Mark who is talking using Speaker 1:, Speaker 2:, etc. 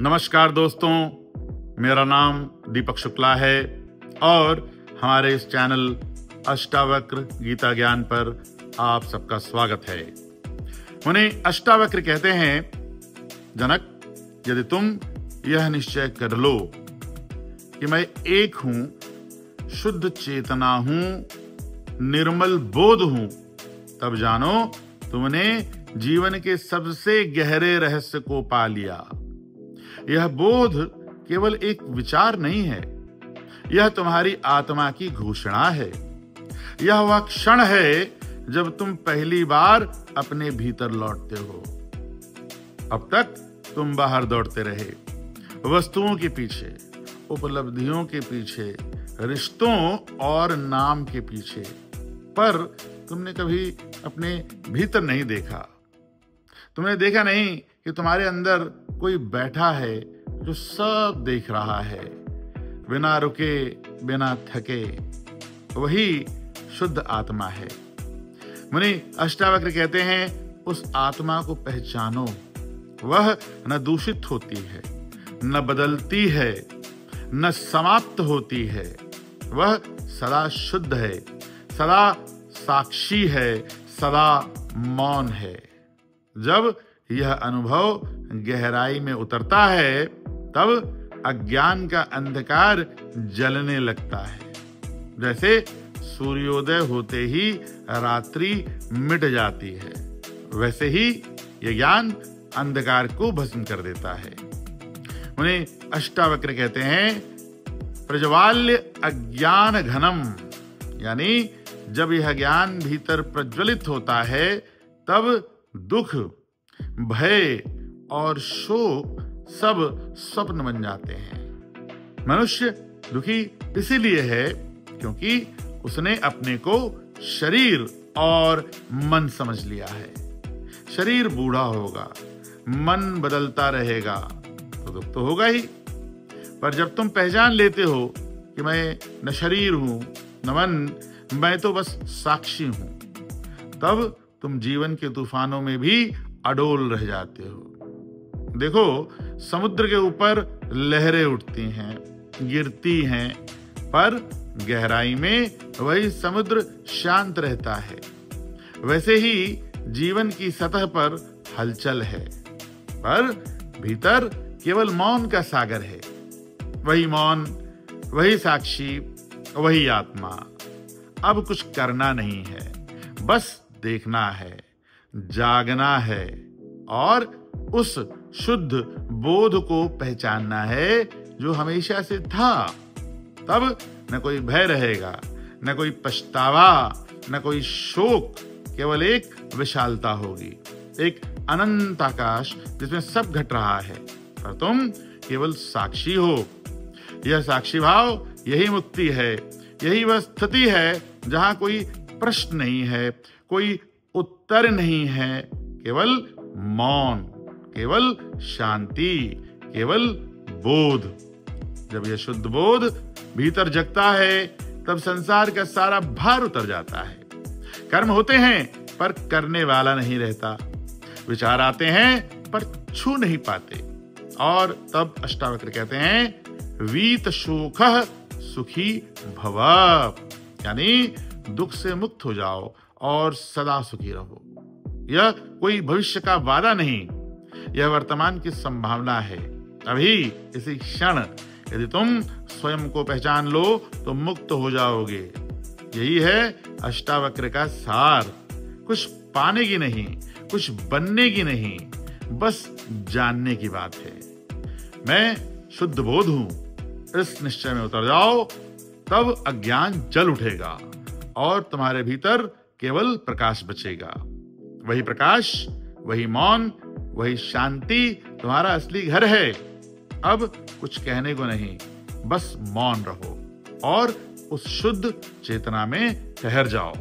Speaker 1: नमस्कार दोस्तों, मेरा नाम दीपक शुक्ला है और हमारे इस चैनल अष्टावक्र गीता ज्ञान पर आप सबका स्वागत है। उन्हें अष्टावक्र कहते हैं, जनक, यदि तुम यह निश्चय कर लो कि मैं एक हूं, शुद्ध चेतना हूं, निर्मल बोध हूं, तब जानो तुमने जीवन के सबसे गहरे रहस्य को पा लिया। यह बोध केवल एक विचार नहीं है, यह तुम्हारी आत्मा की घोषणा है। यह वह क्षण है जब तुम पहली बार अपने भीतर लौटते हो। अब तक तुम बाहर दौड़ते रहे, वस्तुओं के पीछे, उपलब्धियों के पीछे, रिश्तों और नाम के पीछे, पर तुमने कभी अपने भीतर नहीं देखा। तुमने देखा नहीं कि तुम्हारे अंदर कोई बैठा है जो सब देख रहा है, बिना रुके, बिना थके। वही शुद्ध आत्मा है। मुनि अष्टावक्र कहते हैं, उस आत्मा को पहचानो। वह न दूषित होती है, न बदलती है, न समाप्त होती है। वह सदा शुद्ध है, सदा साक्षी है, सदा मौन है। जब यह अनुभव गहराई में उतरता है, तब अज्ञान का अंधकार जलने लगता है। जैसे सूर्योदय होते ही रात्रि मिट जाती है, वैसे ही यह ज्ञान अंधकार को भस्म कर देता है। उन्हें अष्टावक्र कहते हैं, प्रज्वाल्य अज्ञान घनम, यानी जब यह ज्ञान भीतर प्रज्वलित होता है, तब दुख, भय और शोक सब स्वप्न बन जाते हैं। मनुष्य दुखी इसीलिए है क्योंकि उसने अपने को शरीर और मन समझ लिया है। शरीर बूढ़ा होगा, मन बदलता रहेगा, तो दुख तो होगा ही। पर जब तुम पहचान लेते हो कि मैं न शरीर हूं न मन, मैं तो बस साक्षी हूं, तब तुम जीवन के तूफानों में भी अडोल रह जाते हो। देखो, समुद्र के ऊपर लहरें उठती हैं, गिरती हैं, पर गहराई में वही समुद्र शांत रहता है। वैसे ही जीवन की सतह पर हलचल है, पर भीतर केवल मौन का सागर है। वही मौन, वही साक्षी, वही आत्मा। अब कुछ करना नहीं है, बस देखना है, जागना है और उस शुद्ध बोध को पहचानना है जो हमेशा से था। तब न कोई भय रहेगा, न कोई पछतावा, न कोई शोक, केवल एक विशालता होगी, एक अनंत आकाश जिसमें सब घट रहा है, पर तुम केवल साक्षी हो। यह साक्षी भाव, यही मुक्ति है। यही वह स्थिति है जहां कोई प्रश्न नहीं है, कोई उत्तर नहीं है, केवल मौन, केवल शांति, केवल बोध। जब यह शुद्ध बोध भीतर जगता है, तब संसार का सारा भार उतर जाता है। कर्म होते हैं पर करने वाला नहीं रहता, विचार आते हैं पर छू नहीं पाते। और तब अष्टावक्र कहते हैं, वीत शोकः सुखी भव, यानी दुख से मुक्त हो जाओ और सदा सुखी रहो। यह कोई भविष्य का वादा नहीं, यह वर्तमान की संभावना है। अभी इसी क्षण यदि तुम स्वयं को पहचान लो तो मुक्त हो जाओगे। यही है अष्टावक्र का सार। कुछ पाने की नहीं, कुछ बनने की नहीं, बस जानने की बात है। मैं शुद्ध बोध हूं, इस निश्चय में उतर जाओ, तब अज्ञान जल उठेगा और तुम्हारे भीतर केवल प्रकाश बचेगा। वही प्रकाश, वही मौन, वही शांति तुम्हारा असली घर है। अब कुछ कहने को नहीं, बस मौन रहो और उस शुद्ध चेतना में ठहर जाओ।